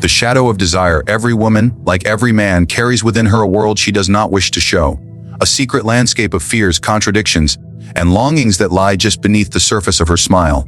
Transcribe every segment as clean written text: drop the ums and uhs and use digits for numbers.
The shadow of desire. Every woman, like every man, carries within her a world she does not wish to show. A secret landscape of fears, contradictions, and longings that lie just beneath the surface of her smile.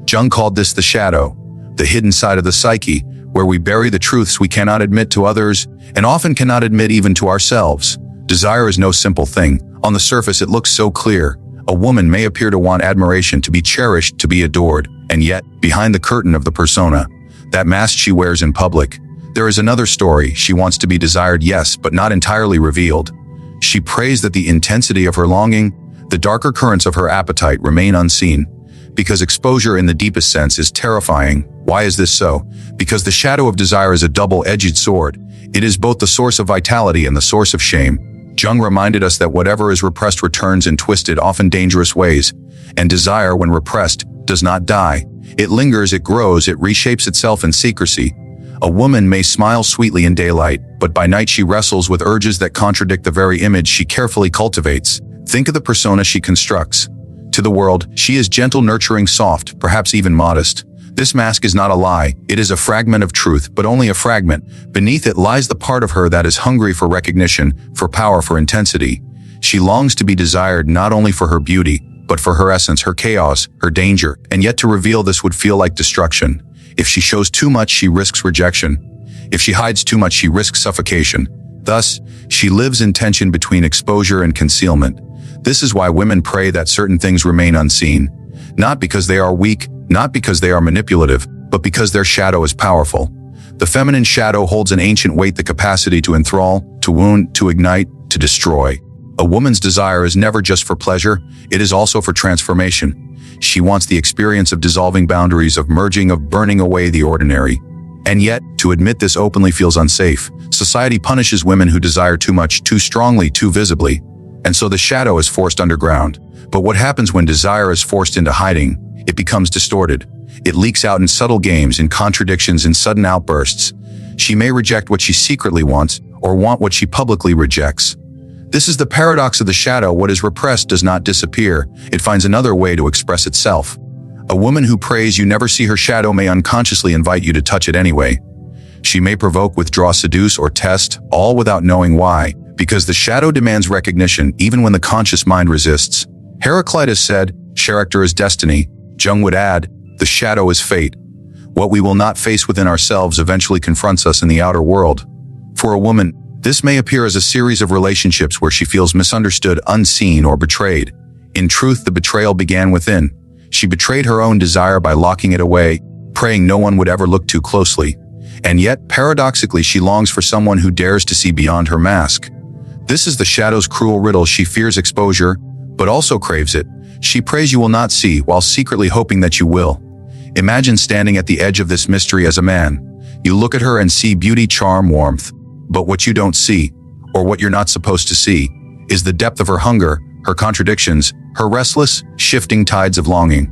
Jung called this the shadow, the hidden side of the psyche, where we bury the truths we cannot admit to others, and often cannot admit even to ourselves. Desire is no simple thing. On the surface, it looks so clear. A woman may appear to want admiration, to be cherished, to be adored, and yet, behind the curtain of the persona, that mask she wears in public, there is another story. She wants to be desired, yes, but not entirely revealed. She prays that the intensity of her longing, the darker currents of her appetite remain unseen, because exposure in the deepest sense is terrifying. Why is this so? Because the shadow of desire is a double-edged sword. It is both the source of vitality and the source of shame. Jung reminded us that whatever is repressed returns in twisted, often dangerous ways, and desire, when repressed, does not die. It lingers, it grows, it reshapes itself in secrecy. A woman may smile sweetly in daylight, but by night she wrestles with urges that contradict the very image she carefully cultivates. Think of the persona she constructs. To the world, she is gentle, nurturing, soft, perhaps even modest. This mask is not a lie. It is a fragment of truth, but only a fragment. Beneath it lies the part of her that is hungry for recognition, for power, for intensity. She longs to be desired not only for her beauty, but for her essence, her chaos, her danger, and yet to reveal this would feel like destruction. If she shows too much, she risks rejection. If she hides too much, she risks suffocation. Thus, she lives in tension between exposure and concealment. This is why women pray that certain things remain unseen. Not because they are weak, not because they are manipulative, but because their shadow is powerful. The feminine shadow holds an ancient weight, the capacity to enthrall, to wound, to ignite, to destroy. A woman's desire is never just for pleasure, it is also for transformation. She wants the experience of dissolving boundaries, of merging, of burning away the ordinary. And yet, to admit this openly feels unsafe. Society punishes women who desire too much, too strongly, too visibly. And so the shadow is forced underground. But what happens when desire is forced into hiding? It becomes distorted. It leaks out in subtle games, in contradictions, in sudden outbursts. She may reject what she secretly wants, or want what she publicly rejects. This is the paradox of the shadow. What is repressed does not disappear. It finds another way to express itself. A woman who prays you never see her shadow may unconsciously invite you to touch it anyway. She may provoke, withdraw, seduce, or test, all without knowing why, because the shadow demands recognition even when the conscious mind resists. Heraclitus said, "Character is destiny." Jung would add, "The shadow is fate." What we will not face within ourselves eventually confronts us in the outer world. For a woman, this may appear as a series of relationships where she feels misunderstood, unseen, or betrayed. In truth, the betrayal began within. She betrayed her own desire by locking it away, praying no one would ever look too closely. And yet, paradoxically, she longs for someone who dares to see beyond her mask. This is the shadow's cruel riddle. She fears exposure, but also craves it. She prays you will not see, while secretly hoping that you will. Imagine standing at the edge of this mystery as a man. You look at her and see beauty, charm, warmth. But what you don't see, or what you're not supposed to see, is the depth of her hunger, her contradictions, her restless, shifting tides of longing.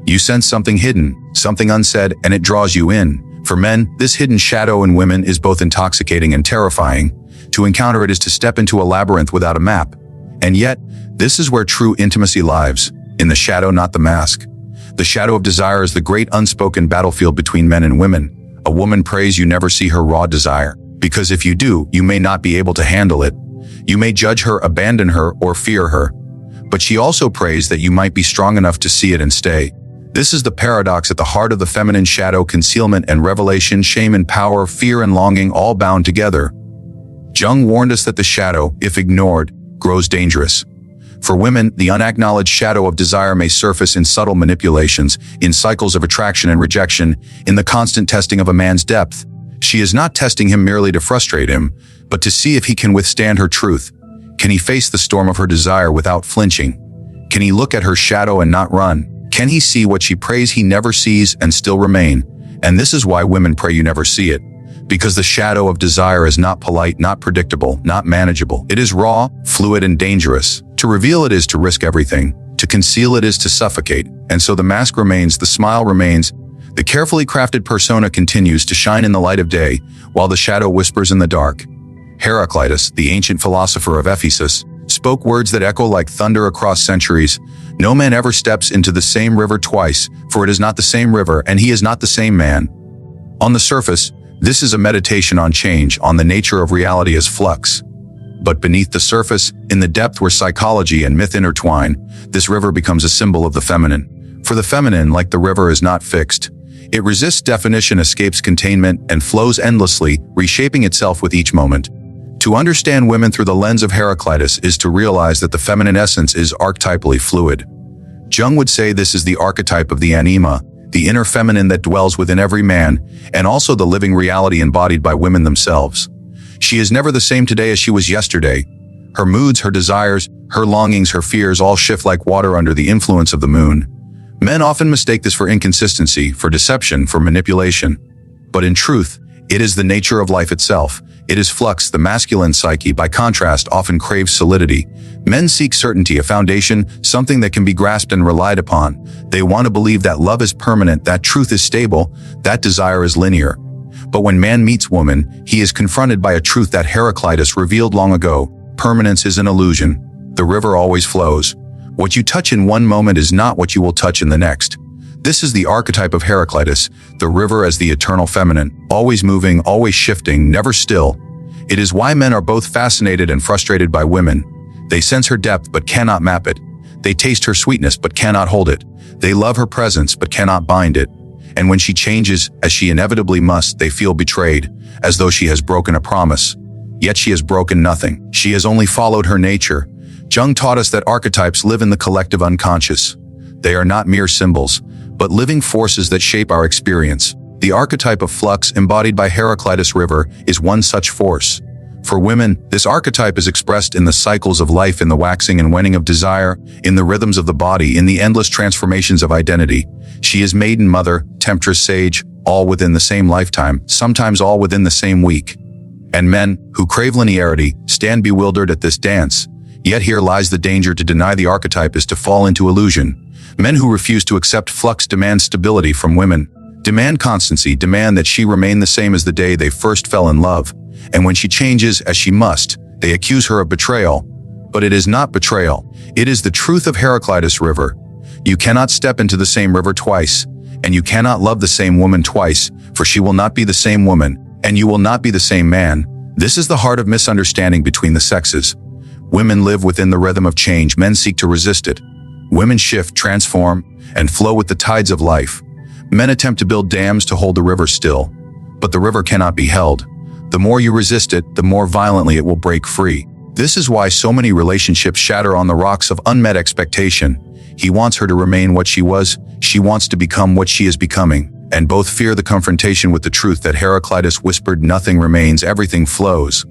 You sense something hidden, something unsaid, and it draws you in. For men, this hidden shadow in women is both intoxicating and terrifying. To encounter it is to step into a labyrinth without a map. And yet, this is where true intimacy lies, in the shadow, not the mask. The shadow of desire is the great unspoken battlefield between men and women. A woman prays you never see her raw desire, because if you do, you may not be able to handle it. You may judge her, abandon her, or fear her. But she also prays that you might be strong enough to see it and stay. This is the paradox at the heart of the feminine shadow: concealment and revelation, shame and power, fear and longing, all bound together. Jung warned us that the shadow, if ignored, grows dangerous. For women, the unacknowledged shadow of desire may surface in subtle manipulations, in cycles of attraction and rejection, in the constant testing of a man's depth. She is not testing him merely to frustrate him, but to see if he can withstand her truth. Can he face the storm of her desire without flinching? Can he look at her shadow and not run? Can he see what she prays he never sees and still remain? And this is why women pray you never see it. Because the shadow of desire is not polite, not predictable, not manageable. It is raw, fluid, and dangerous. To reveal it is to risk everything. To conceal it is to suffocate. And so the mask remains, the smile remains, the carefully crafted persona continues to shine in the light of day, while the shadow whispers in the dark. Heraclitus, the ancient philosopher of Ephesus, spoke words that echo like thunder across centuries. No man ever steps into the same river twice, for it is not the same river, and he is not the same man. On the surface, This is a meditation on change, on the nature of reality as flux. But beneath the surface, in the depth where psychology and myth intertwine, this river becomes a symbol of the feminine. For the feminine, like the river, is not fixed. It resists definition, escapes containment, and flows endlessly, reshaping itself with each moment. To understand women through the lens of Heraclitus is to realize that the feminine essence is archetypally fluid. Jung would say this is the archetype of the anima, the inner feminine that dwells within every man, and also the living reality embodied by women themselves. She is never the same today as she was yesterday. Her moods, her desires, her longings, her fears all shift like water under the influence of the moon. Men often mistake this for inconsistency, for deception, for manipulation. But in truth, it is the nature of life itself. It is flux. The masculine psyche, by contrast, often craves solidity. Men seek certainty, a foundation, something that can be grasped and relied upon. They want to believe that love is permanent, that truth is stable, that desire is linear. But when man meets woman, he is confronted by a truth that Heraclitus revealed long ago. Permanence is an illusion. The river always flows. What you touch in one moment is not what you will touch in the next. This is the archetype of Heraclitus, the river as the eternal feminine, always moving, always shifting, never still. It is why men are both fascinated and frustrated by women. They sense her depth but cannot map it. They taste her sweetness but cannot hold it. They love her presence but cannot bind it. And when she changes, as she inevitably must, they feel betrayed, as though she has broken a promise. Yet she has broken nothing. She has only followed her nature. Jung taught us that archetypes live in the collective unconscious. They are not mere symbols, but living forces that shape our experience. The archetype of flux, embodied by Heraclitus River, is one such force. For women, this archetype is expressed in the cycles of life, in the waxing and waning of desire, in the rhythms of the body, in the endless transformations of identity. She is maiden, mother, temptress, sage, all within the same lifetime, sometimes all within the same week. And men, who crave linearity, stand bewildered at this dance. Yet here lies the danger. To deny the archetype is to fall into illusion. Men who refuse to accept flux demand stability from women, demand constancy, demand that she remain the same as the day they first fell in love. And when she changes, as she must, they accuse her of betrayal. But it is not betrayal. It is the truth of Heraclitus River. You cannot step into the same river twice, and you cannot love the same woman twice, for she will not be the same woman, and you will not be the same man. This is the heart of misunderstanding between the sexes. Women live within the rhythm of change. Men seek to resist it. Women shift, transform, and flow with the tides of life. Men attempt to build dams to hold the river still, but the river cannot be held. The more you resist it, the more violently it will break free. This is why so many relationships shatter on the rocks of unmet expectation. He wants her to remain what she was, she wants to become what she is becoming, and both fear the confrontation with the truth that Heraclitus whispered: nothing remains, everything flows.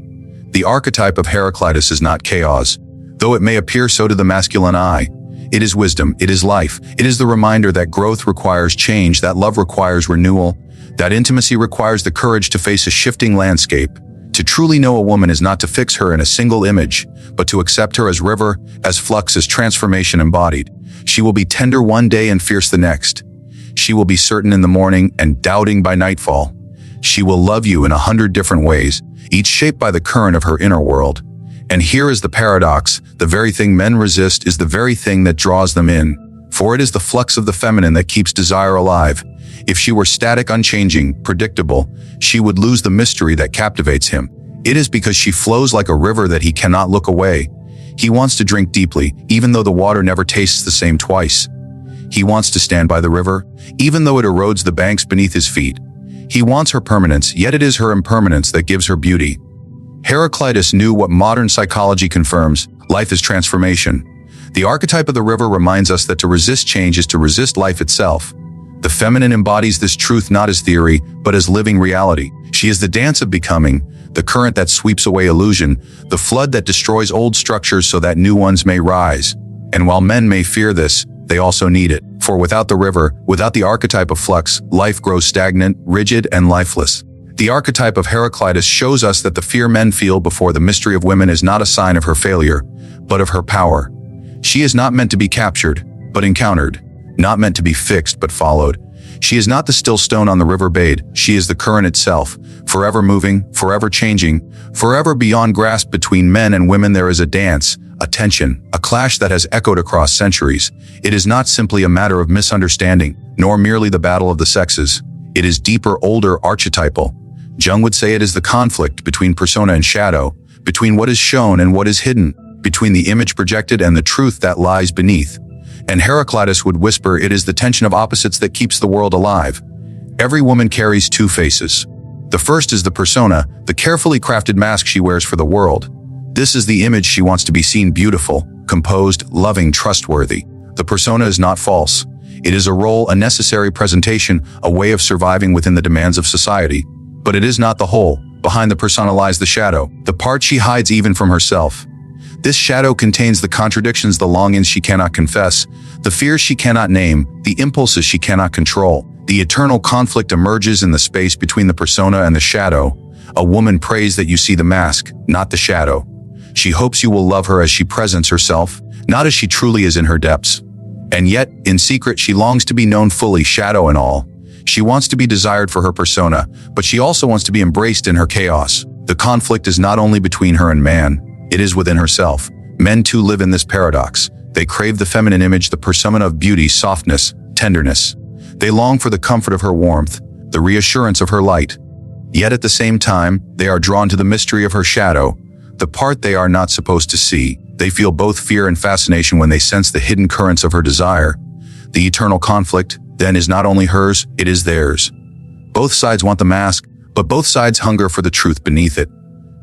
The archetype of Heraclitus is not chaos, though it may appear so to the masculine eye. It is wisdom, it is life, it is the reminder that growth requires change, that love requires renewal, that intimacy requires the courage to face a shifting landscape. To truly know a woman is not to fix her in a single image, but to accept her as river, as flux, as transformation embodied. She will be tender one day and fierce the next. She will be certain in the morning and doubting by nightfall. She will love you in 100 different ways, each shaped by the current of her inner world. And here is the paradox: the very thing men resist is the very thing that draws them in. For it is the flux of the feminine that keeps desire alive. If she were static, unchanging, predictable, she would lose the mystery that captivates him. It is because she flows like a river that he cannot look away. He wants to drink deeply, even though the water never tastes the same twice. He wants to stand by the river, even though it erodes the banks beneath his feet. He wants her permanence, yet it is her impermanence that gives her beauty. Heraclitus knew what modern psychology confirms: life is transformation. The archetype of the river reminds us that to resist change is to resist life itself. The feminine embodies this truth not as theory, but as living reality. She is the dance of becoming, the current that sweeps away illusion, the flood that destroys old structures so that new ones may rise. And while men may fear this, they also need it. For without the river, without the archetype of flux, life grows stagnant, rigid, and lifeless. The archetype of Heraclitus shows us that the fear men feel before the mystery of women is not a sign of her failure, but of her power. She is not meant to be captured, but encountered. Not meant to be fixed, but followed. She is not the still stone on the riverbed. She is the current itself, forever moving, forever changing, forever beyond grasp. Between men and women there is a dance, a tension, a clash that has echoed across centuries. It is not simply a matter of misunderstanding, nor merely the battle of the sexes. It is deeper, older, archetypal. Jung would say it is the conflict between persona and shadow, between what is shown and what is hidden, between the image projected and the truth that lies beneath. And Heraclitus would whisper it is the tension of opposites that keeps the world alive. Every woman carries two faces. The first is the persona, the carefully crafted mask she wears for the world. This is the image she wants to be seen beautiful, composed, loving, trustworthy. The persona is not false. It is a role, a necessary presentation, a way of surviving within the demands of society. But it is not the whole. Behind the persona lies the shadow, the part she hides even from herself. This shadow contains the contradictions, the longings she cannot confess, the fears she cannot name, the impulses she cannot control. The eternal conflict emerges in the space between the persona and the shadow. A woman prays that you see the mask, not the shadow. She hopes you will love her as she presents herself, not as she truly is in her depths. And yet, in secret, she longs to be known fully, shadow and all. She wants to be desired for her persona, but she also wants to be embraced in her chaos. The conflict is not only between her and man, it is within herself. Men too live in this paradox. They crave the feminine image, the persona of beauty, softness, tenderness. They long for the comfort of her warmth, the reassurance of her light. Yet at the same time, they are drawn to the mystery of her shadow, the part they are not supposed to see. They feel both fear and fascination when they sense the hidden currents of her desire. The eternal conflict, then, is not only hers, it is theirs. Both sides want the mask, but both sides hunger for the truth beneath it.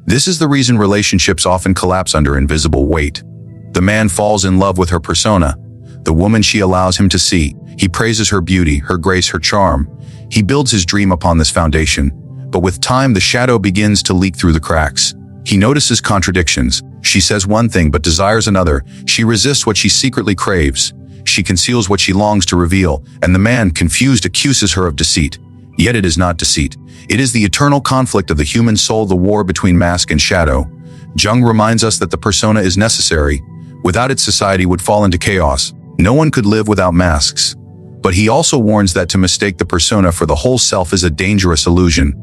This is the reason relationships often collapse under invisible weight. The man falls in love with her persona, the woman she allows him to see. He praises her beauty, her grace, her charm. He builds his dream upon this foundation, but with time the shadow begins to leak through the cracks. He notices contradictions. She says one thing but desires another. She resists what she secretly craves. She conceals what she longs to reveal, and the man, confused, accuses her of deceit. Yet it is not deceit. It is the eternal conflict of the human soul, the war between mask and shadow. Jung reminds us that the persona is necessary. Without it, society would fall into chaos. No one could live without masks. But he also warns that to mistake the persona for the whole self is a dangerous illusion.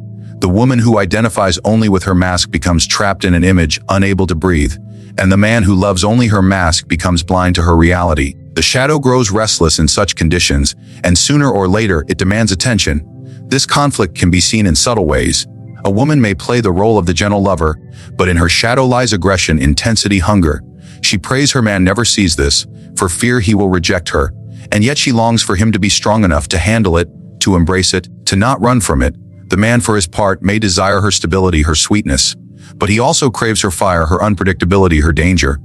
The woman who identifies only with her mask becomes trapped in an image, unable to breathe. And the man who loves only her mask becomes blind to her reality. The shadow grows restless in such conditions, and sooner or later it demands attention. This conflict can be seen in subtle ways. A woman may play the role of the gentle lover, but in her shadow lies aggression, intensity, hunger. She prays her man never sees this, for fear he will reject her. And yet she longs for him to be strong enough to handle it, to embrace it, to not run from it. The man, for his part, may desire her stability, her sweetness, but he also craves her fire, her unpredictability, her danger.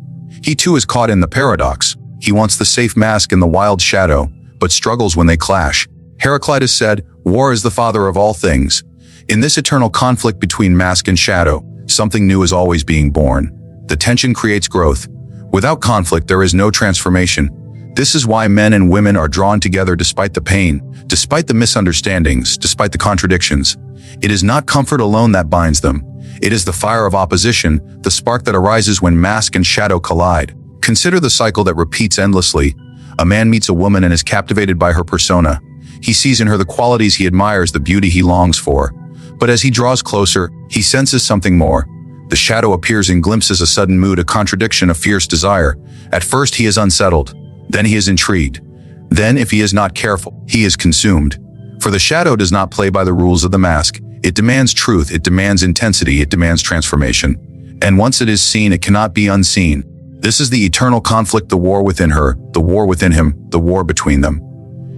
He too is caught in the paradox. He wants the safe mask in the wild shadow, but struggles when they clash. Heraclitus said, "War is the father of all things." In this eternal conflict between mask and shadow, something new is always being born. The tension creates growth. Without conflict, there is no transformation. This is why men and women are drawn together despite the pain, despite the misunderstandings, despite the contradictions. It is not comfort alone that binds them. It is the fire of opposition, the spark that arises when mask and shadow collide. Consider the cycle that repeats endlessly. A man meets a woman and is captivated by her persona. He sees in her the qualities he admires, the beauty he longs for. But as he draws closer, he senses something more. The shadow appears and glimpses a sudden mood, a contradiction, a fierce desire. At first he is unsettled. Then he is intrigued. Then, if he is not careful, he is consumed. For the shadow does not play by the rules of the mask. It demands truth, it demands intensity, it demands transformation. And once it is seen, it cannot be unseen. This is the eternal conflict, the war within her, the war within him, the war between them.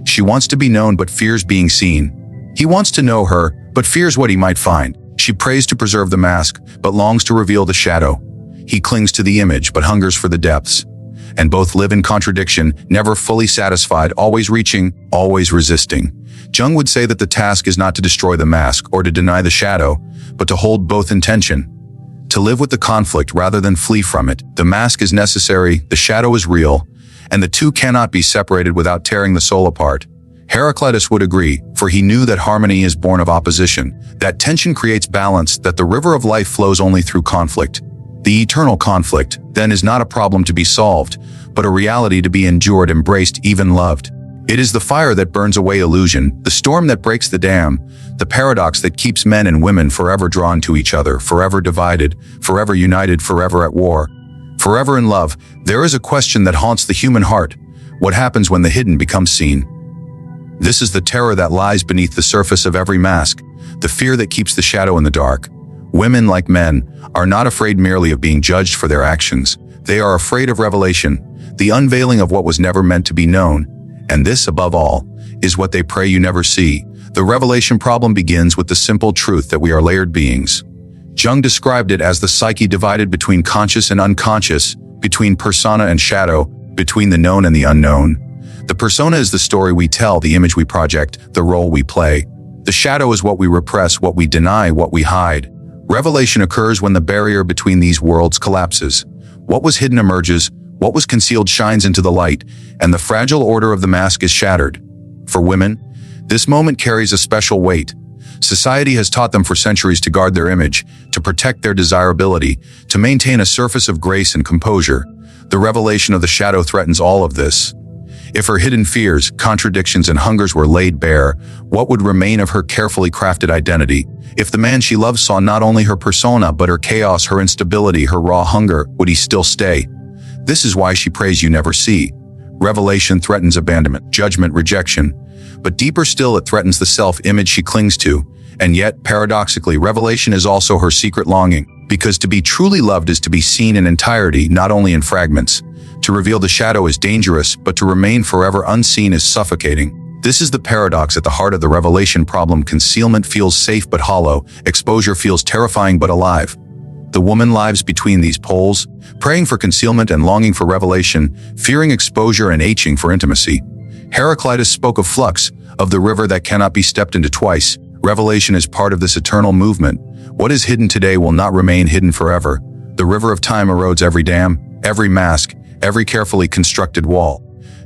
She wants to be known but fears being seen. He wants to know her, but fears what he might find. She prays to preserve the mask, but longs to reveal the shadow. He clings to the image, but hungers for the depths. And both live in contradiction, never fully satisfied, always reaching, always resisting. Jung would say that the task is not to destroy the mask or to deny the shadow, but to hold both in tension. To live with the conflict rather than flee from it. The mask is necessary, the shadow is real, and the two cannot be separated without tearing the soul apart. Heraclitus would agree, for he knew that harmony is born of opposition, that tension creates balance, that the river of life flows only through conflict. The eternal conflict, then, is not a problem to be solved, but a reality to be endured, embraced, even loved. It is the fire that burns away illusion, the storm that breaks the dam, the paradox that keeps men and women forever drawn to each other, forever divided, forever united, forever at war, forever in love. There is a question that haunts the human heart. What happens when the hidden becomes seen? This is the terror that lies beneath the surface of every mask, the fear that keeps the shadow in the dark. Women, like men, are not afraid merely of being judged for their actions. They are afraid of revelation, the unveiling of what was never meant to be known. And this, above all, is what they pray you never see. The revelation problem begins with the simple truth that we are layered beings. Jung described it as the psyche divided between conscious and unconscious, between persona and shadow, between the known and the unknown. The persona is the story we tell, the image we project, the role we play. The shadow is what we repress, what we deny, what we hide. Revelation occurs when the barrier between these worlds collapses. What was hidden emerges, what was concealed shines into the light, and the fragile order of the mask is shattered. For women, this moment carries a special weight. Society has taught them for centuries to guard their image, to protect their desirability, to maintain a surface of grace and composure. The revelation of the shadow threatens all of this. If her hidden fears, contradictions, and hungers were laid bare, what would remain of her carefully crafted identity? If the man she loved saw not only her persona but her chaos, her instability, her raw hunger, would he still stay? This is why she prays you never see. Revelation threatens abandonment, judgment, rejection. But deeper still, it threatens the self-image she clings to. And yet, paradoxically, revelation is also her secret longing. Because to be truly loved is to be seen in entirety, not only in fragments. To reveal the shadow is dangerous, but to remain forever unseen is suffocating. This is the paradox at the heart of the revelation problem. Concealment feels safe but hollow. Exposure feels terrifying but alive. The woman lives between these poles, praying for concealment and longing for revelation, fearing exposure and aching for intimacy. Heraclitus spoke of flux, of the river that cannot be stepped into twice. Revelation is part of this eternal movement. What is hidden today will not remain hidden forever. The river of time erodes every dam, every mask, every carefully constructed wall.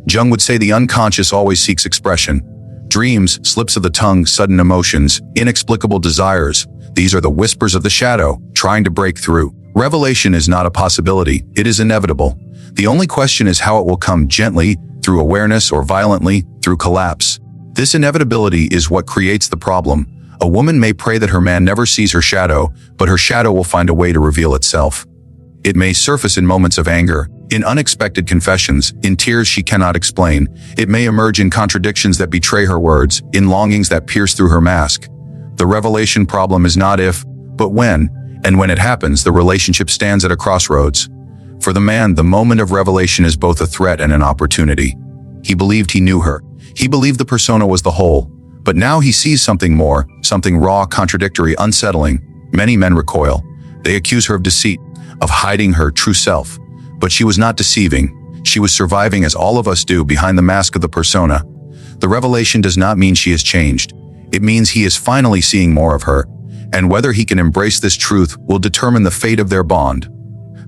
Jung would say the unconscious always seeks expression. Dreams, slips of the tongue, sudden emotions, inexplicable desires. These are the whispers of the shadow, trying to break through. Revelation is not a possibility, it is inevitable. The only question is how it will come: gently, through awareness, or violently, through collapse. This inevitability is what creates the problem. A woman may pray that her man never sees her shadow, but her shadow will find a way to reveal itself. It may surface in moments of anger, in unexpected confessions, in tears she cannot explain. It may emerge in contradictions that betray her words, in longings that pierce through her mask. The revelation problem is not if, but when, and when it happens, the relationship stands at a crossroads. For the man, the moment of revelation is both a threat and an opportunity. He believed he knew her. He believed the persona was the whole. But now he sees something more, something raw, contradictory, unsettling. Many men recoil. They accuse her of deceit, of hiding her true self. But she was not deceiving. She was surviving, as all of us do, behind the mask of the persona. The revelation does not mean she has changed. It means he is finally seeing more of her. And whether he can embrace this truth will determine the fate of their bond.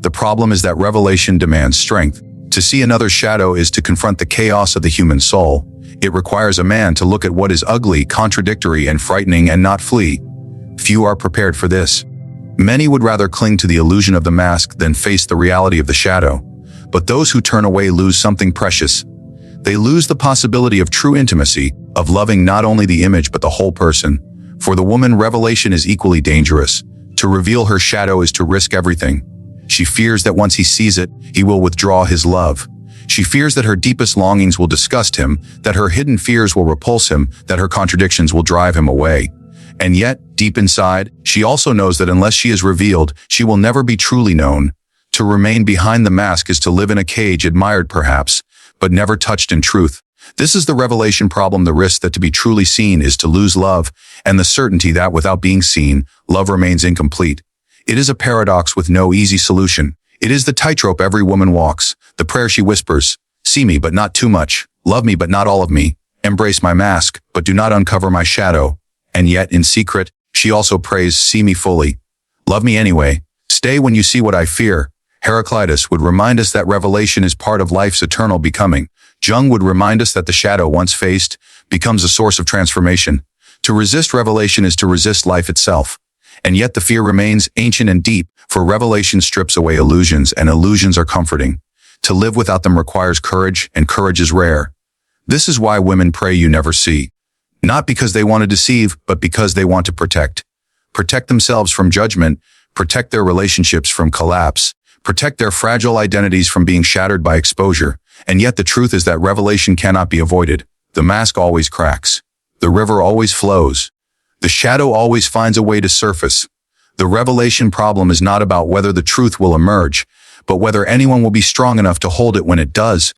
The problem is that revelation demands strength. To see another shadow is to confront the chaos of the human soul. It requires a man to look at what is ugly, contradictory, and frightening and not flee. Few are prepared for this. Many would rather cling to the illusion of the mask than face the reality of the shadow. But those who turn away lose something precious. They lose the possibility of true intimacy, of loving not only the image but the whole person. For the woman, revelation is equally dangerous. To reveal her shadow is to risk everything. She fears that once he sees it, he will withdraw his love. She fears that her deepest longings will disgust him, that her hidden fears will repulse him, that her contradictions will drive him away. And yet, deep inside, she also knows that unless she is revealed, she will never be truly known. To remain behind the mask is to live in a cage, admired perhaps, but never touched in truth. This is the revelation problem, the risk that to be truly seen is to lose love, and the certainty that without being seen, love remains incomplete. It is a paradox with no easy solution. It is the tightrope every woman walks, the prayer she whispers: see me but not too much, love me but not all of me, embrace my mask, but do not uncover my shadow. And yet, in secret, she also prays: see me fully, love me anyway, stay when you see what I fear. Heraclitus would remind us that revelation is part of life's eternal becoming. Jung would remind us that the shadow, once faced, becomes a source of transformation. To resist revelation is to resist life itself. And yet the fear remains ancient and deep, for revelation strips away illusions, and illusions are comforting. To live without them requires courage, and courage is rare. This is why women pray you never see. Not because they want to deceive, but because they want to protect. Protect themselves from judgment, protect their relationships from collapse, protect their fragile identities from being shattered by exposure. And yet the truth is that revelation cannot be avoided. The mask always cracks. The river always flows. The shadow always finds a way to surface. The revelation problem is not about whether the truth will emerge, but whether anyone will be strong enough to hold it when it does.